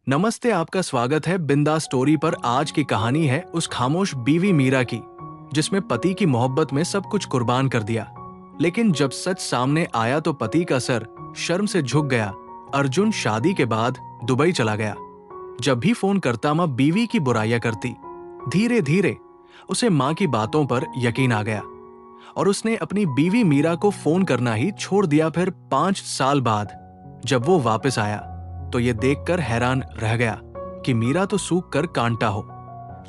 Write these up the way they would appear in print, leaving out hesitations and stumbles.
नमस्ते, आपका स्वागत है बिंदास स्टोरी पर। आज की कहानी है उस खामोश बीवी मीरा की, जिसमें पति की मोहब्बत में सब कुछ कुर्बान कर दिया। लेकिन जब सच सामने आया तो पति का सर शर्म से झुक गया। अर्जुन शादी के बाद दुबई चला गया। जब भी फोन करता माँ बीवी की बुराइयां करती। धीरे धीरे उसे माँ की बातों पर यकीन आ गया और उसने अपनी बीवी मीरा को फोन करना ही छोड़ दिया। फिर 5 साल बाद जब वो वापस आया तो ये देखकर हैरान रह गया कि मीरा तो सूख कर कांटा हो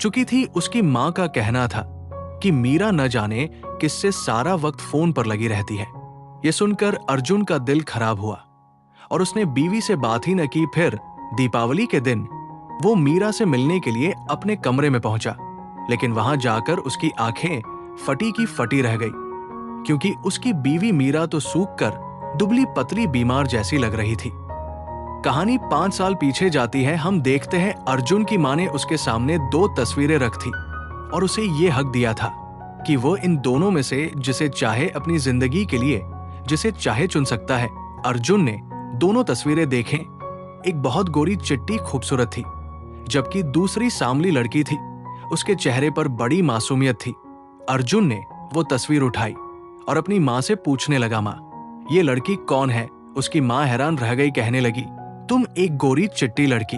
चुकी थी। उसकी माँ का कहना था कि मीरा न जाने किससे सारा वक्त फोन पर लगी रहती है। ये सुनकर अर्जुन का दिल खराब हुआ और उसने बीवी से बात ही न की। फिर दीपावली के दिन वो मीरा से मिलने के लिए अपने कमरे में पहुंचा, लेकिन वहां जाकर उसकी आंखें फटी की फटी रह गई, क्योंकि उसकी बीवी मीरा तो सूख कर दुबली पतली बीमार जैसी लग रही थी। कहानी 5 साल पीछे जाती है। हम देखते हैं अर्जुन की मां ने उसके सामने 2 तस्वीरें रख थी और उसे ये हक दिया था कि वो इन दोनों में से जिसे चाहे अपनी जिंदगी के लिए जिसे चाहे चुन सकता है। अर्जुन ने दोनों तस्वीरें देखें। एक बहुत गोरी चिट्टी खूबसूरत थी, जबकि दूसरी सांवली लड़की थी। उसके चेहरे पर बड़ी मासूमियत थी। अर्जुन ने वो तस्वीर उठाई और अपनी माँ से पूछने लगा, माँ, ये लड़की कौन है? उसकी माँ हैरान रह गई, कहने लगी, तुम एक गोरी चिट्टी लड़की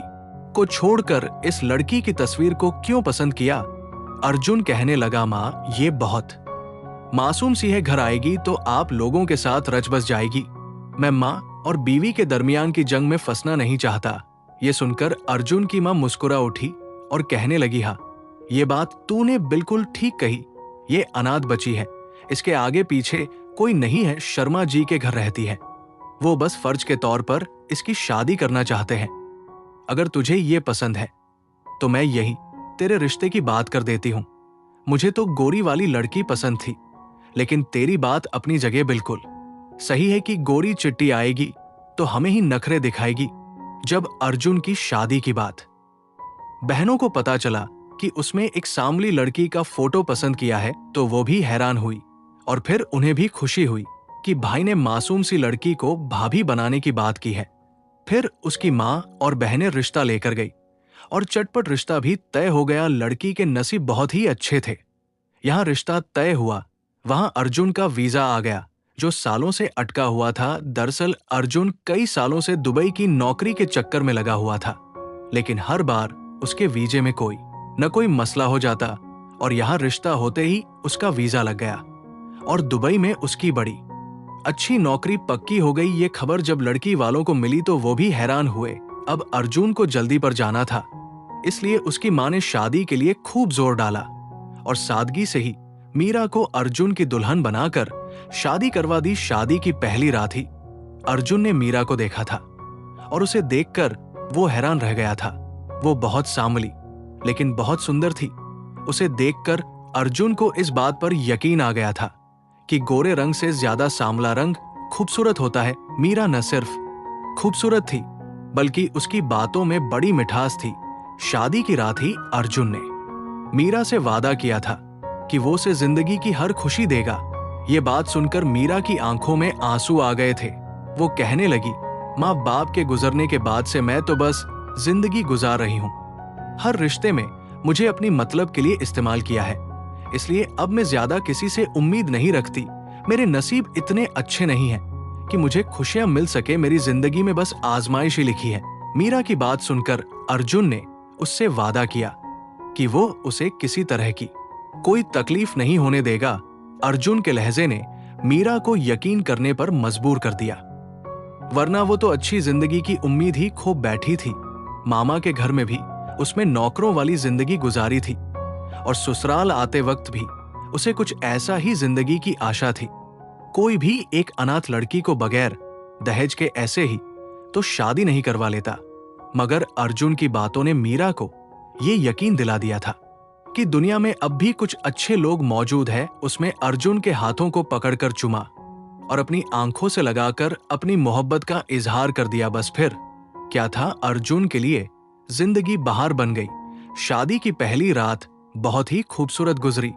को छोड़कर इस लड़की की तस्वीर को क्यों पसंद किया? अर्जुन कहने लगा, माँ, ये बहुत मासूम सी है, घर आएगी तो आप लोगों के साथ रच बस जाएगी। मैं माँ और बीवी के दरमियान की जंग में फंसना नहीं चाहता। ये सुनकर अर्जुन की माँ मुस्कुरा उठी और कहने लगी, हाँ, ये बात तूने बिल्कुल ठीक कही। ये अनाथ बची है, इसके आगे पीछे कोई नहीं है। शर्मा जी के घर रहती है। वो बस फर्ज के तौर पर इसकी शादी करना चाहते हैं। अगर तुझे ये पसंद है तो मैं यही तेरे रिश्ते की बात कर देती हूँ। मुझे तो गोरी वाली लड़की पसंद थी, लेकिन तेरी बात अपनी जगह बिल्कुल सही है कि गोरी चिट्टी आएगी तो हमें ही नखरे दिखाएगी। जब अर्जुन की शादी की बात बहनों को पता चला कि उसमें एक सांवली लड़की का फोटो पसंद किया है तो वो भी हैरान हुई और फिर उन्हें भी खुशी हुई कि भाई ने मासूम सी लड़की को भाभी बनाने की बात की है। फिर उसकी माँ और बहनें रिश्ता लेकर गई और चटपट रिश्ता भी तय हो गया। लड़की के नसीब बहुत ही अच्छे थे। यहाँ रिश्ता तय हुआ, वहां अर्जुन का वीजा आ गया जो सालों से अटका हुआ था। दरअसल अर्जुन कई सालों से दुबई की नौकरी के चक्कर में लगा हुआ था, लेकिन हर बार उसके वीजे में कोई न कोई मसला हो जाता और यहाँ रिश्ता होते ही उसका वीजा लग गया और दुबई में उसकी बड़ी अच्छी नौकरी पक्की हो गई। ये खबर जब लड़की वालों को मिली तो वो भी हैरान हुए। अब अर्जुन को जल्दी पर जाना था, इसलिए उसकी मां ने शादी के लिए खूब जोर डाला और सादगी से ही मीरा को अर्जुन की दुल्हन बनाकर शादी करवा दी। शादी की पहली रात ही अर्जुन ने मीरा को देखा था और उसे देखकर वो हैरान रह गया था। वो बहुत सांवली लेकिन बहुत सुंदर थी। उसे देखकर अर्जुन को इस बात पर यकीन आ गया था कि गोरे रंग से ज्यादा सांवला रंग खूबसूरत होता है। मीरा न सिर्फ खूबसूरत थी बल्कि उसकी बातों में बड़ी मिठास थी। शादी की रात ही अर्जुन ने मीरा से वादा किया था कि वो उसे जिंदगी की हर खुशी देगा। ये बात सुनकर मीरा की आंखों में आंसू आ गए थे। वो कहने लगी, माँ बाप के गुजरने के बाद से मैं तो बस जिंदगी गुजार रही हूँ। हर रिश्ते में मुझे अपनी मतलब के लिए इस्तेमाल किया है, इसलिए अब मैं ज्यादा किसी से उम्मीद नहीं रखती। मेरे नसीब इतने अच्छे नहीं हैं कि मुझे खुशियां मिल सके। मेरी जिंदगी में बस आजमाइश ही लिखी है। मीरा की बात सुनकर अर्जुन ने उससे वादा किया कि वो उसे किसी तरह की कोई तकलीफ नहीं होने देगा। अर्जुन के लहजे ने मीरा को यकीन करने पर मजबूर कर दिया, वरना वो तो अच्छी जिंदगी की उम्मीद ही खो बैठी थी। मामा के घर में भी उसमें नौकरों वाली जिंदगी गुजारी थी और ससुराल आते वक्त भी उसे कुछ ऐसा ही जिंदगी की आशा थी। कोई भी एक अनाथ लड़की को बगैर दहेज के ऐसे ही तो शादी नहीं करवा लेता, मगर अर्जुन की बातों ने मीरा को ये यकीन दिला दिया था कि दुनिया में अब भी कुछ अच्छे लोग मौजूद हैं। उसमें अर्जुन के हाथों को पकड़कर चुमा और अपनी आंखों से लगाकर अपनी मोहब्बत का इजहार कर दिया। बस फिर क्या था, अर्जुन के लिए जिंदगी बहार बन गई। शादी की पहली रात बहुत ही खूबसूरत गुजरी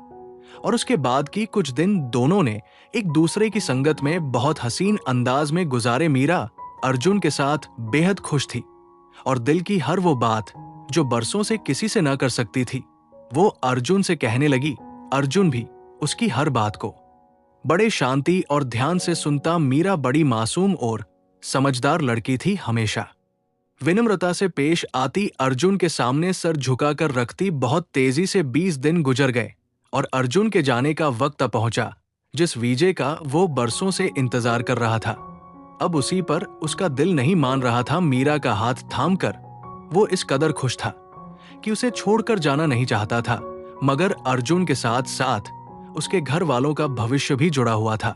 और उसके बाद की कुछ दिन दोनों ने एक दूसरे की संगत में बहुत हसीन अंदाज में गुजारे। मीरा अर्जुन के साथ बेहद खुश थी और दिल की हर वो बात जो बरसों से किसी से ना कर सकती थी, वो अर्जुन से कहने लगी। अर्जुन भी उसकी हर बात को बड़े शांति और ध्यान से सुनता। मीरा बड़ी मासूम और समझदार लड़की थी, हमेशा विनम्रता से पेश आती, अर्जुन के सामने सर झुकाकर रखती। बहुत तेजी से 20 दिन गुजर गए और अर्जुन के जाने का वक्त पहुंचा जिस विजय का वो बरसों से इंतजार कर रहा था। अब उसी पर उसका दिल नहीं मान रहा था। मीरा का हाथ थामकर वो इस कदर खुश था कि उसे छोड़कर जाना नहीं चाहता था, मगर अर्जुन के साथ साथ उसके घर वालों का भविष्य भी जुड़ा हुआ था।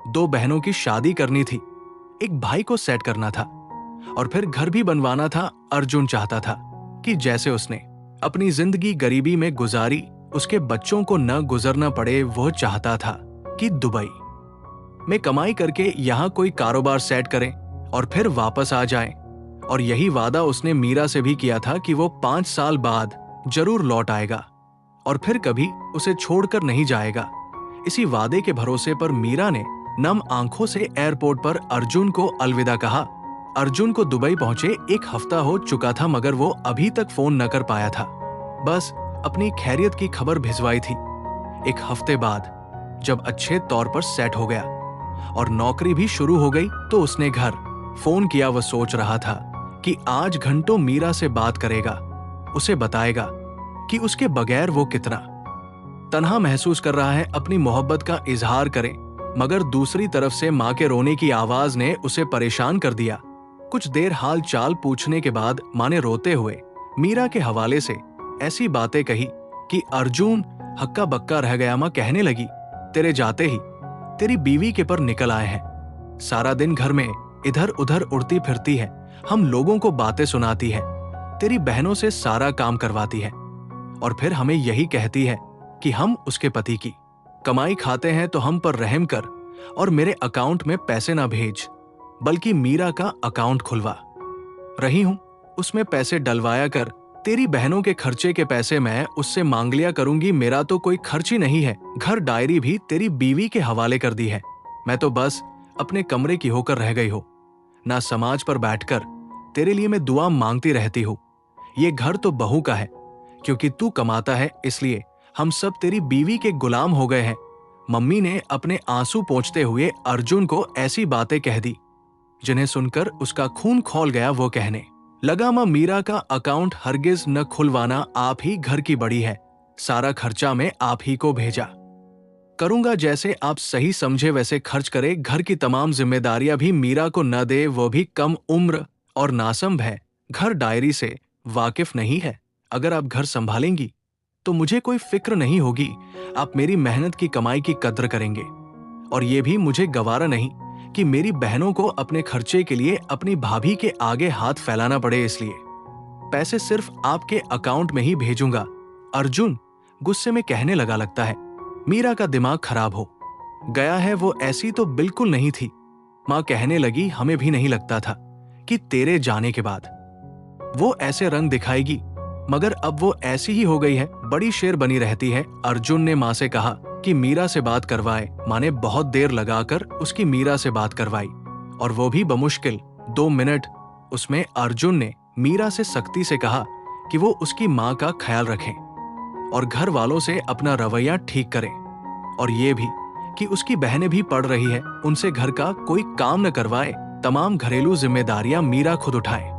2 बहनों की शादी करनी थी, एक भाई को सेट करना था और फिर घर भी बनवाना था। अर्जुन चाहता था कि जैसे उसने अपनी जिंदगी गरीबी में गुजारी, उसके बच्चों को न गुजरना पड़े। वो चाहता था कि दुबई में कमाई करके यहाँ कोई कारोबार सेट करें और फिर वापस आ जाएं। और यही वादा उसने मीरा से भी किया था कि वो 5 साल बाद जरूर लौट आएगा और फिर कभी उसे छोड़कर नहीं जाएगा। इसी वादे के भरोसे पर मीरा ने नम आंखों से एयरपोर्ट पर अर्जुन को अलविदा कहा। अर्जुन को दुबई पहुंचे 1 हफ्ता हो चुका था, मगर वो अभी तक फोन न कर पाया था। बस अपनी खैरियत की खबर भिजवाई थी। 1 हफ्ते बाद जब अच्छे तौर पर सेट हो गया और नौकरी भी शुरू हो गई, तो उसने घर फोन किया। वह सोच रहा था कि आज घंटों मीरा से बात करेगा, उसे बताएगा कि उसके बगैर वो कितना तन्हा महसूस कर रहा है, अपनी मोहब्बत का इजहार करे। मगर दूसरी तरफ से मां के रोने की आवाज ने उसे परेशान कर दिया। कुछ देर हाल चाल पूछने के बाद मां ने रोते हुए मीरा के हवाले से ऐसी बातें कही कि अर्जुन हक्का बक्का रह गया। मां कहने लगी, तेरे जाते ही तेरी बीवी के पर निकल आए हैं। सारा दिन घर में इधर उधर उड़ती फिरती है, हम लोगों को बातें सुनाती है, तेरी बहनों से सारा काम करवाती है और फिर हमें यही कहती है कि हम उसके पति की कमाई खाते हैं, तो हम पर रहम कर और मेरे अकाउंट में पैसे ना भेज, बल्कि मीरा का अकाउंट खुलवा रही हूं, उसमें पैसे डलवाया कर। तेरी बहनों के खर्चे के पैसे मैं उससे मांग लिया करूंगी। मेरा तो कोई खर्च ही नहीं है। घर डायरी भी तेरी बीवी के हवाले कर दी है। मैं तो बस अपने कमरे की होकर रह गई हो। ना समाज पर बैठकर तेरे लिए मैं दुआ मांगती रहती हूँ। ये घर तो बहू का है, क्योंकि तू कमाता है, इसलिए हम सब तेरी बीवी के गुलाम हो गए हैं। मम्मी ने अपने आंसू पोंछते हुए अर्जुन को ऐसी बातें कह दी जिन्हें सुनकर उसका खून खौल गया। वो कहने लगा, मां मीरा का अकाउंट हरगिज न खुलवाना, आप ही घर की बड़ी है, सारा खर्चा मैं आप ही को भेजा करूंगा, जैसे आप सही समझे वैसे खर्च करे। घर की तमाम जिम्मेदारियां भी मीरा को न दे, वो भी कम उम्र और नासंभ है, घर डायरी से वाकिफ नहीं है। अगर आप घर संभालेंगी तो मुझे कोई फिक्र नहीं होगी, आप मेरी मेहनत की कमाई की कद्र करेंगे। और ये भी मुझे गवारा नहीं कि मेरी बहनों को अपने खर्चे के लिए अपनी भाभी के आगे हाथ फैलाना पड़े, इसलिए पैसे सिर्फ आपके अकाउंट में ही भेजूंगा। अर्जुन गुस्से में कहने लगा, लगता है मीरा का दिमाग खराब हो गया है, वो ऐसी तो बिल्कुल नहीं थी। मां कहने लगी, हमें भी नहीं लगता था कि तेरे जाने के बाद वो ऐसे रंग दिखाएगी, मगर अब वो ऐसी ही हो गई है, बड़ी शेर बनी रहती है। अर्जुन ने मां से कहा कि मीरा से बात करवाए। मां ने बहुत देर लगाकर उसकी मीरा से बात करवाई और वो भी बमुश्किल 2 मिनट। उसमें अर्जुन ने मीरा से सख्ती से कहा कि वो उसकी मां का ख्याल रखें और घर वालों से अपना रवैया ठीक करें, और ये भी कि उसकी बहनें भी पढ़ रही है, उनसे घर का कोई काम न करवाए, तमाम घरेलू जिम्मेदारियां मीरा खुद उठाए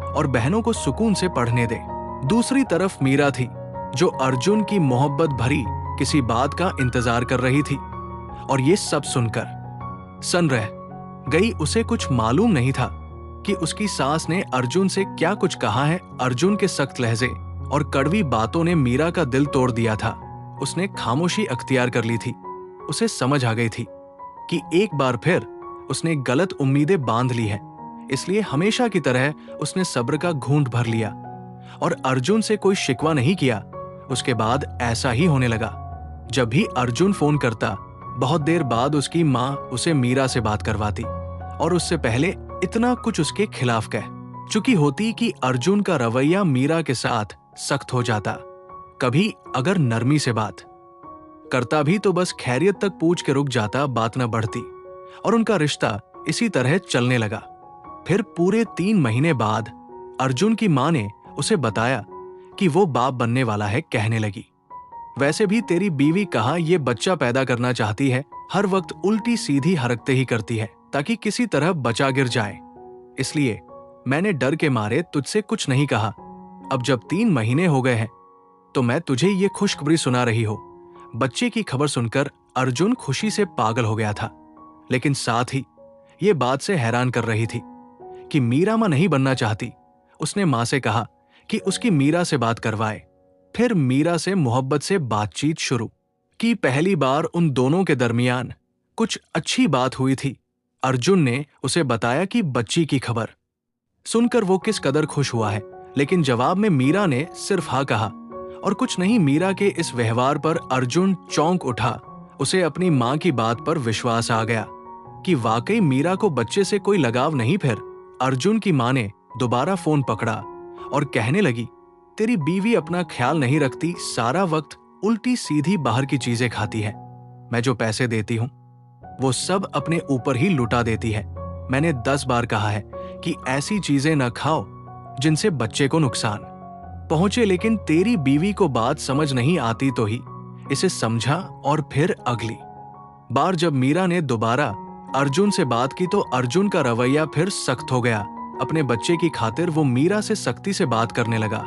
और बहनों को सुकून से पढ़ने दे। दूसरी तरफ मीरा थी जो अर्जुन की मोहब्बत भरी किसी बात का इंतजार कर रही थी, और ये सब सुनकर सन रह गई। उसे कुछ मालूम नहीं था कि उसकी सास ने अर्जुन से क्या कुछ कहा है। अर्जुन के सख्त लहजे और कड़वी बातों ने मीरा का दिल तोड़ दिया था। उसने खामोशी अख्तियार कर ली थी। उसे समझ आ गई थी कि एक बार फिर उसने गलत उम्मीदें बांध ली है, इसलिए हमेशा की तरह उसने सब्र का घूंट भर लिया और अर्जुन से कोई शिकवा नहीं किया। उसके बाद ऐसा ही होने लगा। जब भी अर्जुन फोन करता, बहुत देर बाद उसकी मां उसे मीरा से बात करवाती और उससे पहले इतना कुछ उसके खिलाफ कह चुकी होती कि अर्जुन का रवैया मीरा के साथ सख्त हो जाता। कभी अगर नरमी से बात करता भी तो बस खैरियत तक पूछ के रुक जाता, बात न बढ़ती और उनका रिश्ता इसी तरह चलने लगा। फिर पूरे 3 महीने बाद अर्जुन की माँ ने उसे बताया कि वो बाप बनने वाला है, कहने लगी, वैसे भी तेरी बीवी कहाँ ये बच्चा पैदा करना चाहती है, हर वक्त उल्टी सीधी हरकतें ही करती है ताकि किसी तरह बचा गिर जाए। इसलिए मैंने डर के मारे तुझसे कुछ नहीं कहा। अब जब 3 महीने हो गए हैं तो मैं तुझे ये खुशखबरी सुना रही हो। बच्चे की खबर सुनकर अर्जुन खुशी से पागल हो गया था, लेकिन साथ ही ये बात से हैरान कर रही थी कि मीरा मां नहीं बनना चाहती। उसने मां से कहा कि उसकी मीरा से बात करवाए। फिर मीरा से मोहब्बत से बातचीत शुरू की। पहली बार उन दोनों के दरमियान कुछ अच्छी बात हुई थी। अर्जुन ने उसे बताया कि बच्ची की खबर सुनकर वो किस कदर खुश हुआ है, लेकिन जवाब में मीरा ने सिर्फ हाँ कहा और कुछ नहीं। मीरा के इस व्यवहार पर अर्जुन चौंक उठा। उसे अपनी मां की बात पर विश्वास आ गया कि वाकई मीरा को बच्चे से कोई लगाव नहीं। फिर अर्जुन की मां ने दोबारा फोन पकड़ा और कहने लगी, तेरी बीवी अपना ख्याल नहीं रखती, सारा वक्त उल्टी सीधी बाहर की चीजें खाती है। मैं जो पैसे देती हूं वो सब अपने ऊपर ही लुटा देती है। मैंने 10 बार कहा है कि ऐसी चीजें न खाओ जिनसे बच्चे को नुकसान पहुंचे, लेकिन तेरी बीवी को बात समझ नहीं आती तो ही इसे समझा। और फिर अगली बार जब मीरा ने दोबारा अर्जुन से बात की तो अर्जुन का रवैया फिर सख्त हो गया। अपने बच्चे की खातिर वो मीरा से सख्ती से बात करने लगा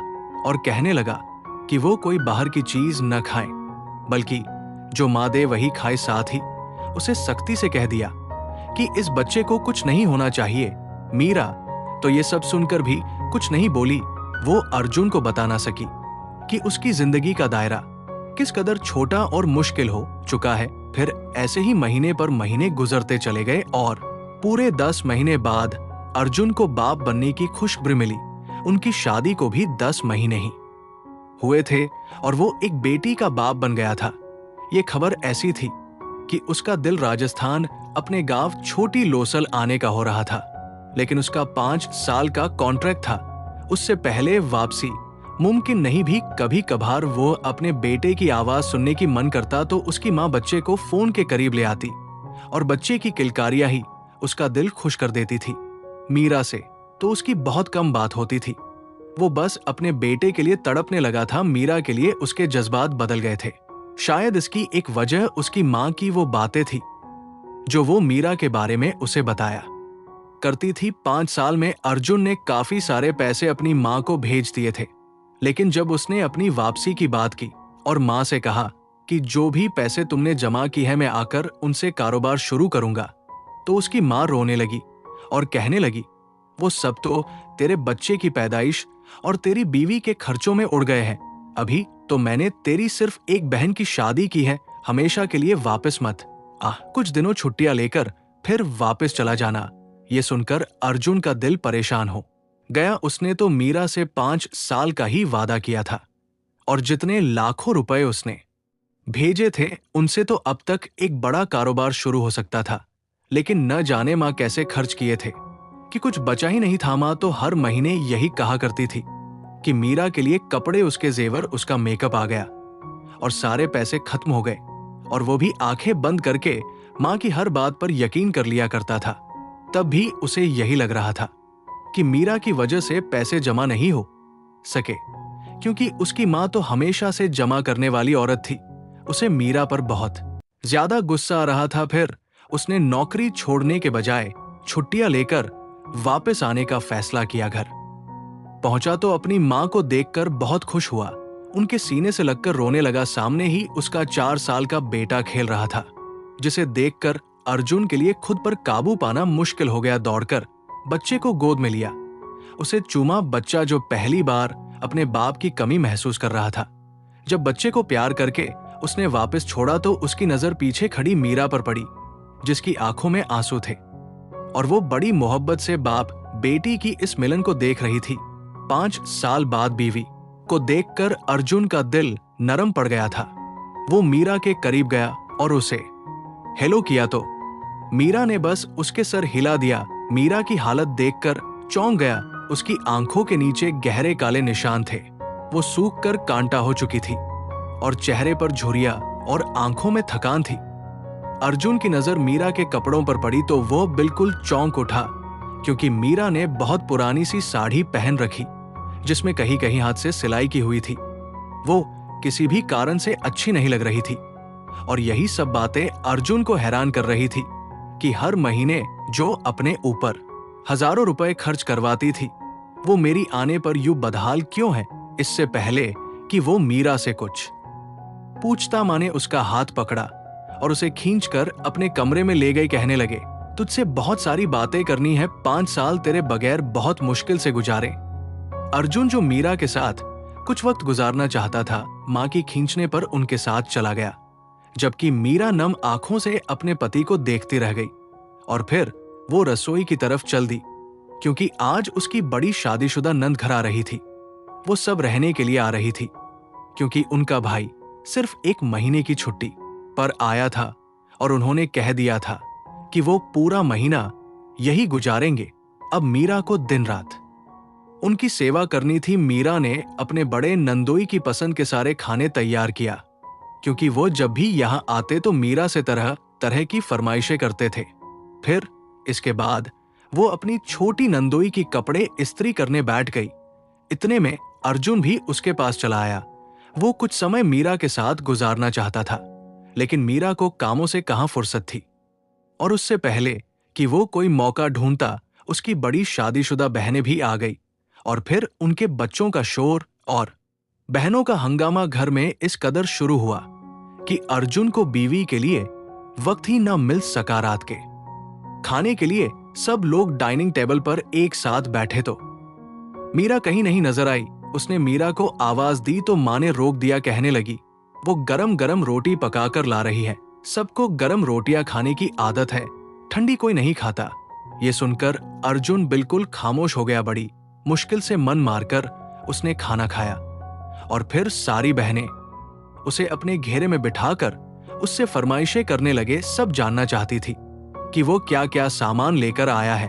और कहने लगा कि वो कोई बाहर की चीज न खाए, बल्कि जो मां दे वही खाए। साथ ही उसे सख्ती से कह दिया कि इस बच्चे को कुछ नहीं होना चाहिए। मीरा तो ये सब सुनकर भी कुछ नहीं बोली। वो अर्जुन को बता ना सकी कि उसकी जिंदगी का दायरा किस कदर छोटा और मुश्किल हो चुका है। फिर ऐसे ही महीने पर महीने गुजरते चले गए और पूरे 10 महीने बाद अर्जुन को बाप बनने की खुशखबरी मिली। उनकी शादी को भी 10 महीने ही हुए थे और वो एक बेटी का बाप बन गया था। ये खबर ऐसी थी कि उसका दिल राजस्थान अपने गांव छोटी लोसल आने का हो रहा था, लेकिन उसका 5 साल का कॉन्ट्रैक्ट था। उससे पहले वापसी मुमकिन नहीं भी। कभी कभार वो अपने बेटे की आवाज सुनने की मन करता तो उसकी मां बच्चे को फोन के करीब ले आती और बच्चे की किलकारियां ही उसका दिल खुश कर देती थी। मीरा से तो उसकी बहुत कम बात होती थी। वो बस अपने बेटे के लिए तड़पने लगा था। मीरा के लिए उसके जज्बात बदल गए थे। शायद इसकी एक वजह उसकी मां की वो बातें थी जो वो मीरा के बारे में उसे बताया करती थी। 5 साल में अर्जुन ने काफी सारे पैसे अपनी मां को भेज दिए थे, लेकिन जब उसने अपनी वापसी की बात की और मां से कहा कि जो भी पैसे तुमने जमा की है मैं आकर उनसे कारोबार शुरू करूंगा, तो उसकी मां रोने लगी और कहने लगी, वो सब तो तेरे बच्चे की पैदाइश और तेरी बीवी के खर्चों में उड़ गए हैं। अभी तो मैंने तेरी सिर्फ एक बहन की शादी की है, हमेशा के लिए वापस मत आ। कुछ दिनों छुट्टियां लेकर फिर वापस चला जाना। ये सुनकर अर्जुन का दिल परेशान हो गया। उसने तो मीरा से 5 साल का ही वादा किया था और जितने लाखों रुपए उसने भेजे थे उनसे तो अब तक एक बड़ा कारोबार शुरू हो सकता था, लेकिन न जाने मां कैसे खर्च किए थे कि कुछ बचा ही नहीं था। मां तो हर महीने यही कहा करती थी कि मीरा के लिए कपड़े, उसके जेवर, उसका मेकअप आ गया और सारे पैसे खत्म हो गए। और वो भी आंखें बंद करके मां की हर बात पर यकीन कर लिया करता था। तब भी उसे यही लग रहा था कि मीरा की वजह से पैसे जमा नहीं हो सके, क्योंकि उसकी मां तो हमेशा से जमा करने वाली औरत थी। उसे मीरा पर बहुत ज्यादा गुस्सा आ रहा था। फिर उसने नौकरी छोड़ने के बजाय छुट्टियां लेकर वापस आने का फैसला किया। घर पहुंचा तो अपनी मां को देखकर बहुत खुश हुआ। उनके सीने से लगकर रोने लगा। सामने ही उसका 4 साल का बेटा खेल रहा था, जिसे देखकर अर्जुन के लिए खुद पर काबू पाना मुश्किल हो गया। दौड़कर बच्चे को गोद में लिया, उसे चूमा। बच्चा जो पहली बार अपने बाप की कमी महसूस कर रहा था। जब बच्चे को प्यार करके उसने वापस छोड़ा तो उसकी नजर पीछे खड़ी मीरा पर पड़ी, जिसकी आंखों में आंसू थे और वो बड़ी मोहब्बत से बाप बेटी की इस मिलन को देख रही थी। 5 साल बाद बीवी को देखकर अर्जुन का दिल नरम पड़ गया था। वो मीरा के करीब गया और उसे हेलो किया तो मीरा ने बस उसके सर हिला दिया। मीरा की हालत देखकर चौंक गया। उसकी आंखों के नीचे गहरे काले निशान थे। वो सूख कर कांटा हो चुकी थी और चेहरे पर झुर्रियां और आंखों में थकान थी। अर्जुन की नजर मीरा के कपड़ों पर पड़ी तो वो बिल्कुल चौंक उठा। क्योंकि मीरा ने बहुत पुरानी सी साड़ी पहन रखी जिसमें कहीं कहीं हाथ से सिलाई की हुई थी। वो किसी भी कारण से अच्छी नहीं लग रही थी और यही सब बातें अर्जुन को हैरान कर रही थी कि हर महीने जो अपने ऊपर हजारों रुपए खर्च करवाती थी वो मेरी आने पर यूं बदहाल क्यों है, इससे पहले कि वो मीरा से कुछ पूछता माँ ने उसका हाथ पकड़ा और उसे खींचकर अपने कमरे में ले गई। कहने लगे, तुझसे बहुत सारी बातें करनी है, 5 साल तेरे बगैर बहुत मुश्किल से गुजारे। अर्जुन जो मीरा के साथ कुछ वक्त गुजारना चाहता था, माँ की खींचने पर उनके साथ चला गया, जबकि मीरा नम आंखों से अपने पति को देखती रह गई और फिर वो रसोई की तरफ चल दी, क्योंकि आज उसकी बड़ी शादीशुदा नंद घर आ रही थी। वो सब रहने के लिए आ रही थी क्योंकि उनका भाई सिर्फ 1 महीने की छुट्टी पर आया था और उन्होंने कह दिया था कि वो पूरा महीना यही गुजारेंगे। अब मीरा को दिन रात उनकी सेवा करनी थी। मीरा ने अपने बड़े नंदोई की पसंद के सारे खाने तैयार किया, क्योंकि वो जब भी यहां आते तो मीरा से तरह तरह की फरमाइशें करते थे। फिर इसके बाद वो अपनी छोटी नंदोई की कपड़े इस्त्री करने बैठ गई। इतने में अर्जुन भी उसके पास चला आया। वो कुछ समय मीरा के साथ गुजारना चाहता था, लेकिन मीरा को कामों से कहां फुर्सत थी और उससे पहले कि वो कोई मौका ढूंढता, उसकी बड़ी शादीशुदा बहनें भी आ गई और फिर उनके बच्चों का शोर और बहनों का हंगामा घर में इस कदर शुरू हुआ कि अर्जुन को बीवी के लिए वक्त ही न मिल सका। रात के खाने के लिए सब लोग डाइनिंग टेबल पर एक साथ बैठे तो मीरा कहीं नहीं नजर आई। उसने मीरा को आवाज दी तो माँ ने रोक दिया। कहने लगी, वो गरम गरम रोटी पकाकर ला रही है, सबको गरम रोटियां खाने की आदत है, ठंडी कोई नहीं खाता। ये सुनकर अर्जुन बिल्कुल खामोश हो गया। बड़ी मुश्किल से मन मारकर उसने खाना खाया और फिर सारी बहनें उसे अपने घेरे में बिठाकर उससे फरमाइशें करने लगे। सब जानना चाहती थी कि वो क्या क्या सामान लेकर आया है।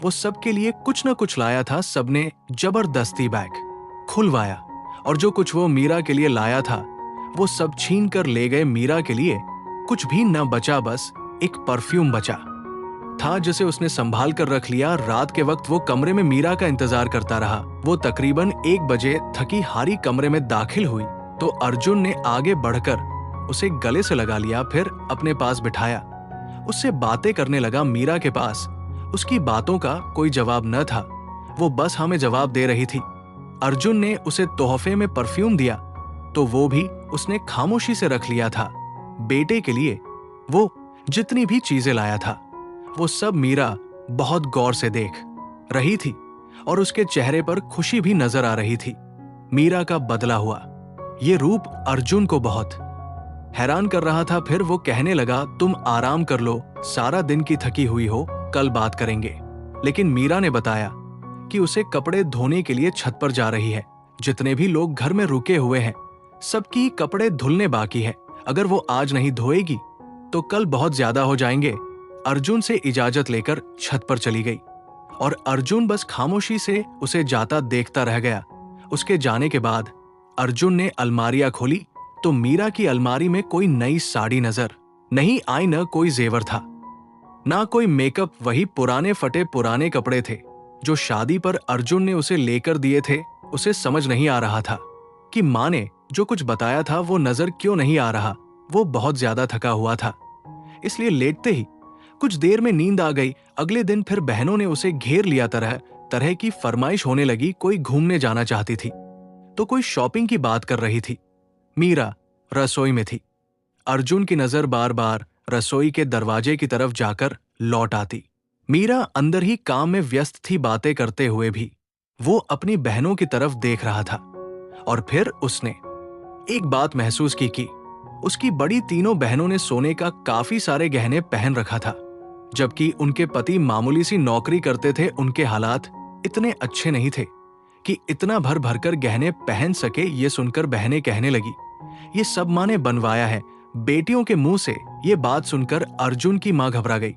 वो सबके लिए कुछ न कुछ लाया था। सबने जबरदस्ती बैग खुलवाया और जो कुछ वो मीरा के लिए लाया था वो सब छीन कर ले गए। मीरा के लिए कुछ भी न बचा, बस एक परफ्यूम बचा था जिसे उसने संभाल कर रख लिया। रात के वक्त वो कमरे में मीरा का इंतजार करता रहा। वो तकरीबन 1 बजे थकी हारी कमरे में दाखिल हुई तो अर्जुन ने आगे बढ़कर उसे गले से लगा लिया, फिर अपने पास बिठाया, उससे बातें करने लगा। मीरा के पास उसकी बातों का कोई जवाब न था, वो बस हमें जवाब दे रही थी। अर्जुन ने उसे तोहफे में परफ्यूम दिया तो वो भी उसने खामोशी से रख लिया था। बेटे के लिए वो जितनी भी चीजें लाया था वो सब मीरा बहुत गौर से देख रही थी और उसके चेहरे पर खुशी भी नजर आ रही थी। मीरा का बदला हुआ ये रूप अर्जुन को बहुत हैरान कर रहा था। फिर वो कहने लगा, तुम आराम कर लो, सारा दिन की थकी हुई हो, कल बात करेंगे। लेकिन मीरा ने बताया कि उसे कपड़े धोने के लिए छत पर जा रही है। जितने भी लोग घर में रुके हुए हैं सबकी कपड़े धुलने बाकी है, अगर वो आज नहीं धोएगी तो कल बहुत ज्यादा हो जाएंगे। अर्जुन से इजाजत लेकर छत पर चली गई और अर्जुन बस खामोशी से उसे जाता देखता रह गया। उसके जाने के बाद अर्जुन ने अलमारियां खोली तो मीरा की अलमारी में कोई नई साड़ी नजर नहीं आई, न कोई जेवर था, ना कोई मेकअप। वही पुराने फटे पुराने कपड़े थे जो शादी पर अर्जुन ने उसे लेकर दिए थे। उसे समझ नहीं आ रहा था कि माँ ने जो कुछ बताया था वो नजर क्यों नहीं आ रहा। वो बहुत ज्यादा थका हुआ था, इसलिए लेटते ही कुछ देर में नींद आ गई। अगले दिन फिर बहनों ने उसे घेर लिया, तरह तरह की फरमाइश होने लगी। कोई घूमने जाना चाहती थी तो कोई शॉपिंग की बात कर रही थी। मीरा रसोई में थी। अर्जुन की नजर बार बार रसोई के दरवाजे की तरफ जाकर लौट आती। मीरा अंदर ही काम में व्यस्त थी, बातें करते हुए भी वो अपनी बहनों की तरफ देख रहा था। और फिर उसने एक बात महसूस की कि उसकी बड़ी तीनों बहनों ने सोने का काफी सारे गहने पहन रखा था, जबकि उनके पति मामूली सी नौकरी करते थे। उनके हालात इतने अच्छे नहीं थे कि इतना भर भरकर गहने पहन सके। ये सुनकर बहनें कहने लगी, ये सब माँ ने बनवाया है। बेटियों के मुंह से ये बात सुनकर अर्जुन की माँ घबरा गई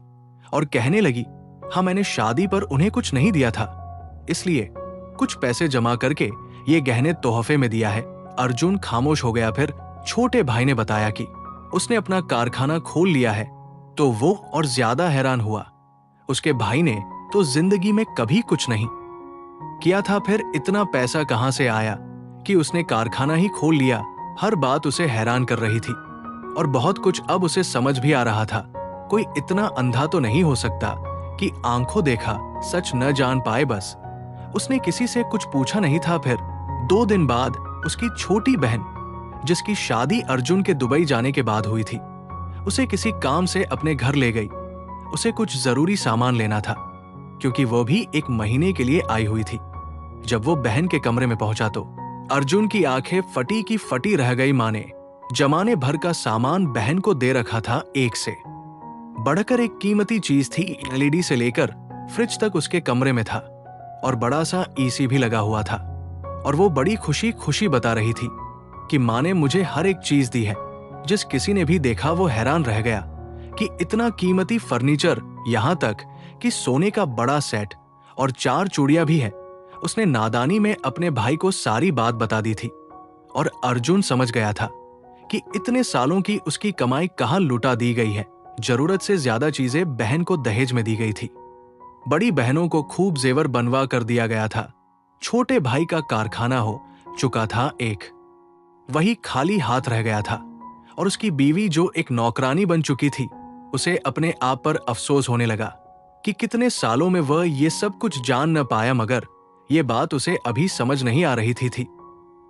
और कहने लगी, हाँ मैंने शादी पर उन्हें कुछ नहीं दिया था, इसलिए कुछ पैसे जमा करके ये गहने तोहफे में दिया है। अर्जुन खामोश हो गया। फिर छोटे भाई ने बताया कि उसने अपना कारखाना खोल लिया है तो वो और ज्यादा हैरान हुआ। उसके भाई ने तो जिंदगी में कभी कुछ नहीं किया था, फिर इतना पैसा कहां से आया कि उसने कारखाना ही खोल लिया। हर बात उसे हैरान कर रही थी और बहुत कुछ अब उसे समझ भी आ रहा था। कोई इतना अंधा तो नहीं हो सकता कि आंखों देखा सच न जान पाए। बस उसने किसी से कुछ पूछा नहीं था। फिर 2 दिन बाद उसकी छोटी बहन, जिसकी शादी अर्जुन के दुबई जाने के बाद हुई थी, उसे किसी काम से अपने घर ले गई। उसे कुछ जरूरी सामान लेना था क्योंकि वो भी 1 महीने के लिए आई हुई थी। जब वो बहन के कमरे में पहुंचा तो अर्जुन की आंखें फटी की फटी रह गई। माँ ने जमाने भर का सामान बहन को दे रखा था। एक से बढ़कर एक कीमती चीज थी। एलईडी से लेकर फ्रिज तक उसके कमरे में था और बड़ा सा एसी भी लगा हुआ था। और वो बड़ी खुशी खुशी बता रही थी कि माँ ने मुझे हर एक चीज दी है। जिस किसी ने भी देखा वो हैरान रह गया कि इतना कीमती फर्नीचर, यहां तक कि सोने का बड़ा सेट और 4 चूड़ियां भी है। उसने नादानी में अपने भाई को सारी बात बता दी थी और अर्जुन समझ गया था कि इतने सालों की उसकी कमाई कहां लुटा दी गई है। जरूरत से ज्यादा चीजें बहन को दहेज में दी गई थी। बड़ी बहनों को खूब जेवर बनवा कर दिया गया था। छोटे भाई का कारखाना हो चुका था एक, वही खाली हाथ रह गया था। और उसकी बीवी जो एक नौकरानी बन चुकी थी, उसे अपने आप पर अफसोस होने लगा कि कितने सालों में वह ये सब कुछ जान न पाया। मगर ये बात उसे अभी समझ नहीं आ रही थी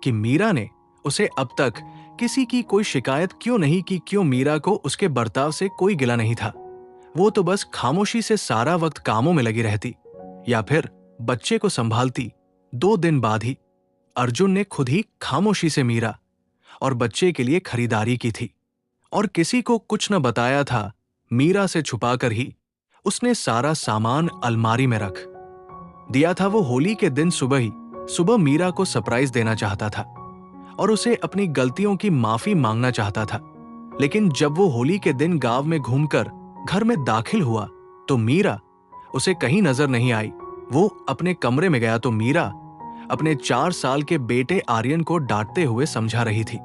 कि मीरा ने उसे अब तक किसी की कोई शिकायत क्यों नहीं की। क्यों मीरा को उसके बर्ताव से कोई गिला नहीं था। वो तो बस खामोशी से सारा वक्त कामों में लगी रहती या फिर बच्चे को संभालती। 2 दिन बाद ही अर्जुन ने खुद ही खामोशी से मीरा और बच्चे के लिए खरीदारी की थी और किसी को कुछ न बताया था। मीरा से छुपाकर ही उसने सारा सामान अलमारी में रख दिया था। वो होली के दिन सुबह मीरा को सरप्राइज देना चाहता था और उसे अपनी गलतियों की माफी मांगना चाहता था। लेकिन जब वो होली के दिन गांव में घूमकर घर में दाखिल हुआ तो मीरा उसे कहीं नजर नहीं आई। वो अपने कमरे में गया तो मीरा अपने 4 साल के बेटे आर्यन को डांटते हुए समझा रही थी,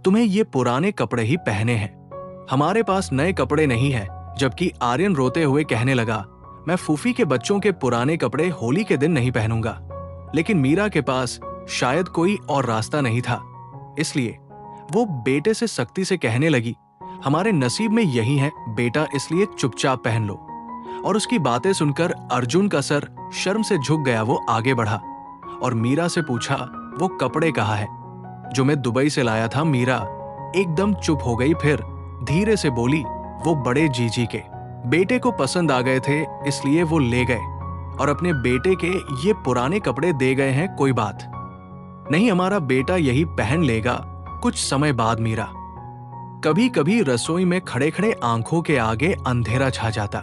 तुम्हें ये पुराने कपड़े ही पहने हैं, हमारे पास नए कपड़े नहीं है। जबकि आर्यन रोते हुए कहने लगा, मैं फूफी के बच्चों के पुराने कपड़े होली के दिन नहीं पहनूंगा। लेकिन मीरा के पास शायद कोई और रास्ता नहीं था, इसलिए वो बेटे से सख्ती से कहने लगी, हमारे नसीब में यही है बेटा, इसलिए चुपचाप पहन लो। और उसकी बातें सुनकर अर्जुन का सर शर्म से झुक गया। वो आगे बढ़ा और मीरा से पूछा, वो कपड़े कहाँ है जो मैं दुबई से लाया था। मीरा एकदम चुप हो गई, फिर धीरे से बोली, वो बड़े जीजी के बेटे को पसंद आ गए थे, इसलिए वो ले गए और अपने बेटे के ये पुराने कपड़े दे गए हैं। कोई बात नहीं, हमारा बेटा यही पहन लेगा कुछ समय बाद। मीरा कभी कभी रसोई में खड़े खड़े आंखों के आगे अंधेरा छा जाता।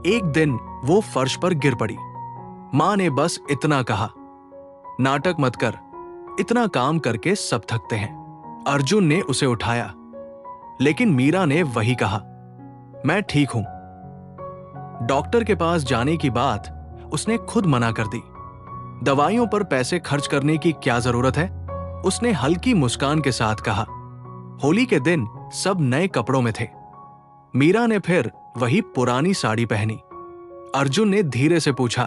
एक दिन वो फर्श पर गिर पड़ी। मां ने बस इतना कहा, नाटक मत कर, इतना काम करके सब थकते हैं। अर्जुन ने उसे उठाया, लेकिन मीरा ने वही कहा, मैं ठीक हूं। डॉक्टर के पास जाने की बात उसने खुद मना कर दी। दवाइयों पर पैसे खर्च करने की क्या जरूरत है, उसने हल्की मुस्कान के साथ कहा। होली के दिन सब नए कपड़ों में थे। मीरा ने फिर वही पुरानी साड़ी पहनी। अर्जुन ने धीरे से पूछा,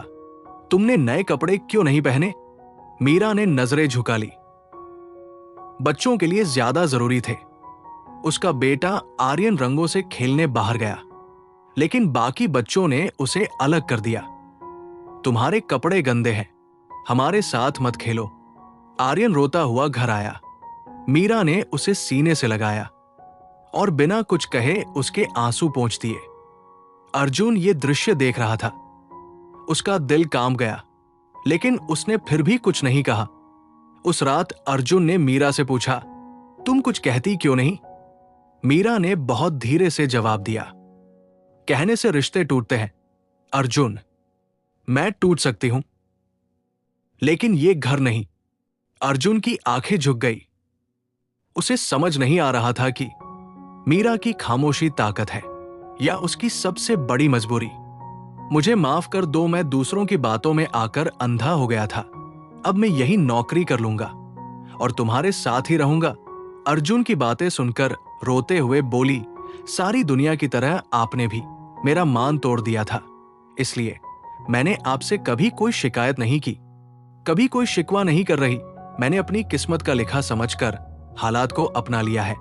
तुमने नए कपड़े क्यों नहीं पहने? मीरा ने नजरें झुका ली। बच्चों के लिए ज्यादा जरूरी थे। उसका बेटा आर्यन रंगों से खेलने बाहर गया, लेकिन बाकी बच्चों ने उसे अलग कर दिया। तुम्हारे कपड़े गंदे हैं, हमारे साथ मत खेलो। आर्यन रोता हुआ घर आया। मीरा ने उसे सीने से लगाया और बिना कुछ कहे उसके आंसू पोंछ दिए। अर्जुन ये दृश्य देख रहा था। उसका दिल कांप गया, लेकिन उसने फिर भी कुछ नहीं कहा। उस रात अर्जुन ने मीरा से पूछा, तुम कुछ कहती क्यों नहीं? मीरा ने बहुत धीरे से जवाब दिया, कहने से रिश्ते टूटते हैं अर्जुन, मैं टूट सकती हूं, लेकिन ये घर नहीं। अर्जुन की आंखें झुक गई। उसे समझ नहीं आ रहा था कि मीरा की खामोशी ताकत है या उसकी सबसे बड़ी मजबूरी। मुझे माफ कर दो, मैं दूसरों की बातों में आकर अंधा हो गया था। अब मैं यही नौकरी कर लूंगा और तुम्हारे साथ ही रहूंगा। अर्जुन की बातें सुनकर रोते हुए बोली, सारी दुनिया की तरह आपने भी मेरा मान तोड़ दिया था, इसलिए मैंने आपसे कभी कोई शिकायत नहीं की, कभी कोई शिकवा नहीं कर रही। मैंने अपनी किस्मत का लिखा समझकर हालात को अपना लिया है।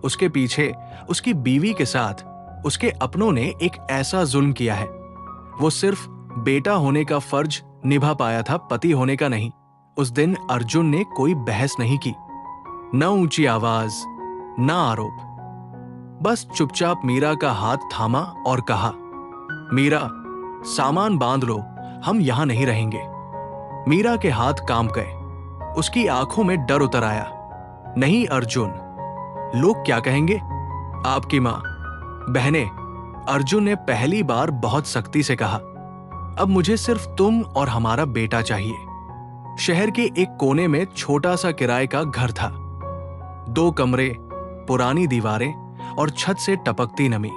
उसके पीछे उसकी बीवी के साथ उसके अपनों ने एक ऐसा जुल्म किया है। वो सिर्फ बेटा होने का फर्ज निभा पाया था, पति होने का नहीं। उस दिन अर्जुन ने कोई बहस नहीं की, न ऊंची आवाज, न आरोप। बस चुपचाप मीरा का हाथ थामा और कहा, मीरा, सामान बांध लो, हम यहां नहीं रहेंगे। मीरा के हाथ कांप गए, उसकी आंखों में डर उतर आया। नहीं अर्जुन, लोग क्या कहेंगे? आपकी मां, बहनें। अर्जुन ने पहली बार बहुत सख्ती से कहा, अब मुझे सिर्फ तुम और हमारा बेटा चाहिए। शहर के एक कोने में छोटा सा किराए का घर था। 2 कमरे, पुरानी दीवारें और छत से टपकती नमी।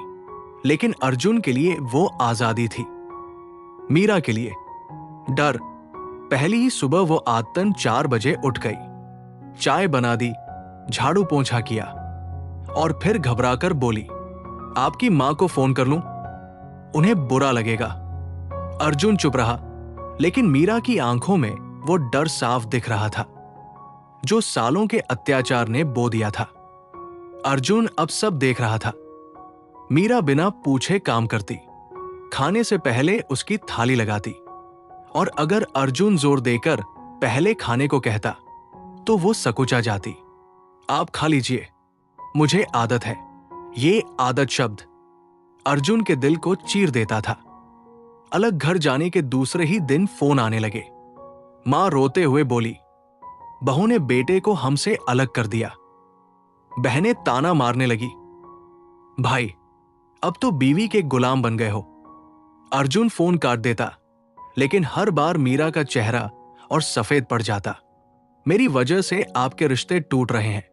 लेकिन अर्जुन के लिए वो आजादी थी। मीरा के लिए डर। पहली ही सुबह वो आदतन 4 बजे उठ गई, चाय बना दी, झाड़ू पोंछा किया और फिर घबराकर बोली, आपकी मां को फोन कर लूं? उन्हें बुरा लगेगा। अर्जुन चुप रहा, लेकिन मीरा की आंखों में वो डर साफ दिख रहा था जो सालों के अत्याचार ने बो दिया था। अर्जुन अब सब देख रहा था। मीरा बिना पूछे काम करती, खाने से पहले उसकी थाली लगाती, और अगर अर्जुन जोर देकर पहले खाने को कहता तो वो सकुचा जाती। आप खा लीजिए, मुझे आदत है। ये आदत शब्द अर्जुन के दिल को चीर देता था। अलग घर जाने के दूसरे ही दिन फोन आने लगे। मां रोते हुए बोली, बहू ने बेटे को हमसे अलग कर दिया। बहनें ताना मारने लगी, भाई अब तो बीवी के गुलाम बन गए हो। अर्जुन फोन काट देता, लेकिन हर बार मीरा का चेहरा और सफेद पड़ जाता। मेरी वजह से आपके रिश्ते टूट रहे हैं।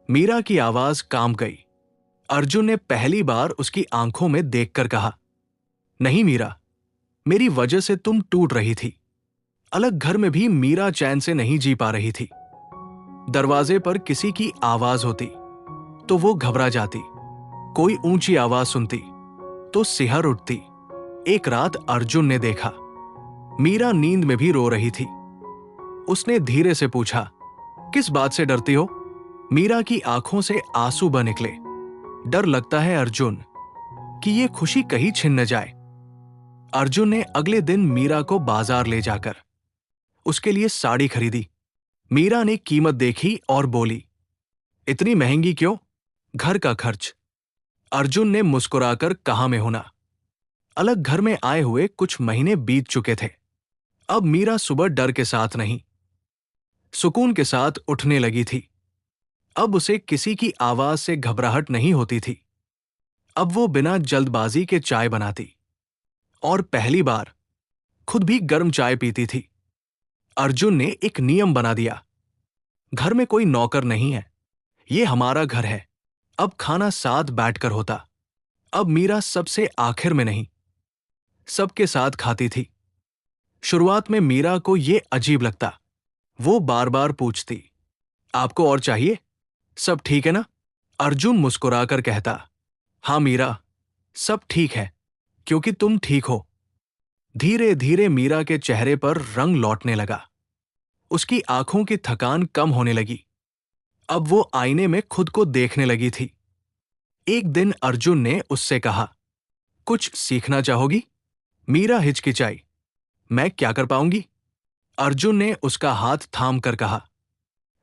मीरा की आवाज कांप गई। अर्जुन ने पहली बार उसकी आंखों में देखकर कहा, नहीं मीरा, मेरी वजह से तुम टूट रही थी। अलग घर में भी मीरा चैन से नहीं जी पा रही थी। दरवाजे पर किसी की आवाज होती तो वो घबरा जाती, कोई ऊंची आवाज सुनती तो सिहर उठती। एक रात अर्जुन ने देखा, मीरा नींद में भी रो रही थी। उसने धीरे से पूछा, किस बात से डरती हो? मीरा की आंखों से आंसू बह निकले। डर लगता है अर्जुन कि ये खुशी कहीं छिन न जाए। अर्जुन ने अगले दिन मीरा को बाजार ले जाकर उसके लिए साड़ी खरीदी। मीरा ने कीमत देखी और बोली, इतनी महंगी क्यों? घर का खर्च। अर्जुन ने मुस्कुराकर कहा, में होना। अलग घर में आए हुए कुछ महीने बीत चुके थे। अब मीरा सुबह डर के साथ नहीं, सुकून के साथ उठने लगी थी। अब उसे किसी की आवाज से घबराहट नहीं होती थी। अब वो बिना जल्दबाजी के चाय बनाती और पहली बार खुद भी गर्म चाय पीती थी। अर्जुन ने एक नियम बना दिया, घर में कोई नौकर नहीं है, ये हमारा घर है। अब खाना साथ बैठकर होता। अब मीरा सबसे आखिर में नहीं, सबके साथ खाती थी। शुरुआत में मीरा को ये अजीब लगता। वो बार बार पूछती, आपको और चाहिए? सब ठीक है ना? अर्जुन मुस्कुराकर कहता, हां मीरा, सब ठीक है, क्योंकि तुम ठीक हो। धीरे धीरे मीरा के चेहरे पर रंग लौटने लगा। उसकी आंखों की थकान कम होने लगी। अब वो आईने में खुद को देखने लगी थी। एक दिन अर्जुन ने उससे कहा, कुछ सीखना चाहोगी? मीरा हिचकिचाई, मैं क्या कर पाऊंगी? अर्जुन ने उसका हाथ थाम कर कहा,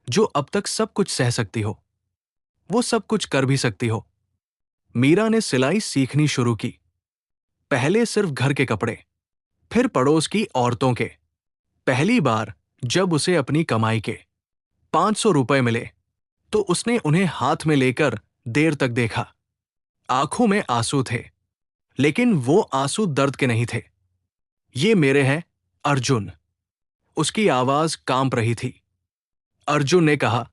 जो अब तक सब कुछ सह सकती हो, वो सब कुछ कर भी सकती हो। मीरा ने सिलाई सीखनी शुरू की। पहले सिर्फ घर के कपड़े, फिर पड़ोस की औरतों के। पहली बार जब उसे अपनी कमाई के 500 रुपए मिले तो उसने उन्हें हाथ में लेकर देर तक देखा। आंखों में आंसू थे, लेकिन वो आंसू दर्द के नहीं थे। ये मेरे हैं अर्जुन। उसकी आवाज कांप रही थी। अर्जुन ने कहा,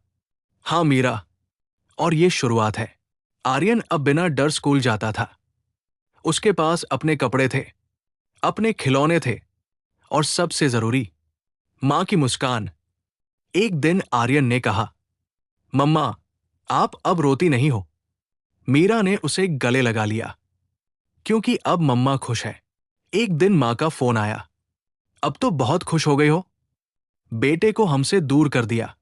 हां मीरा, और ये शुरुआत है। आर्यन अब बिना डर स्कूल जाता था। उसके पास अपने कपड़े थे, अपने खिलौने थे, और सबसे जरूरी, मां की मुस्कान। एक दिन आर्यन ने कहा, मम्मा, आप अब रोती नहीं हो। मीरा ने उसे गले लगा लिया, क्योंकि अब मम्मा खुश है। एक दिन मां का फोन आया, अब तो बहुत खुश हो गई हो। बेटे को हमसे दूर कर दिया।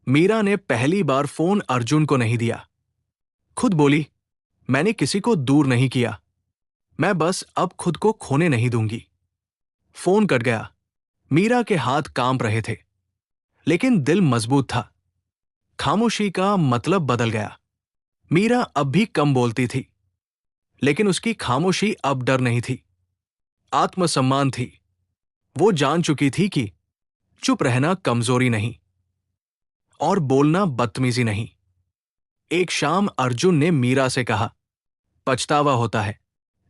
मीरा ने पहली बार फोन अर्जुन को नहीं दिया। खुद बोली, मैंने किसी को दूर नहीं किया, मैं बस अब खुद को खोने नहीं दूंगी। फोन कट गया। मीरा के हाथ कांप रहे थे, लेकिन दिल मजबूत था। खामोशी का मतलब बदल गया। मीरा अब भी कम बोलती थी, लेकिन उसकी खामोशी अब डर नहीं थी, आत्मसम्मान थी। वो जान चुकी थी कि चुप रहना कमजोरी नहीं और बोलना बदतमीजी नहीं। एक शाम अर्जुन ने मीरा से कहा, पछतावा होता है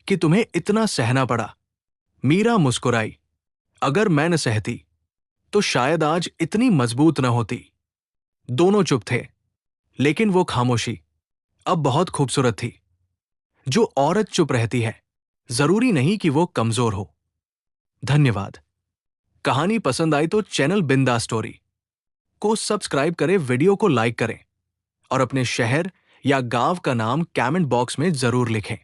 कि तुम्हें इतना सहना पड़ा। मीरा मुस्कुराई, अगर मैं न सहती तो शायद आज इतनी मजबूत न होती। दोनों चुप थे, लेकिन वो खामोशी अब बहुत खूबसूरत थी। जो औरत चुप रहती है, जरूरी नहीं कि वो कमजोर हो। धन्यवाद। कहानी पसंद आई तो चैनल बिंदास स्टोरी को सब्सक्राइब करें, वीडियो को लाइक करें और अपने शहर या गांव का नाम कमेंट बॉक्स में जरूर लिखें।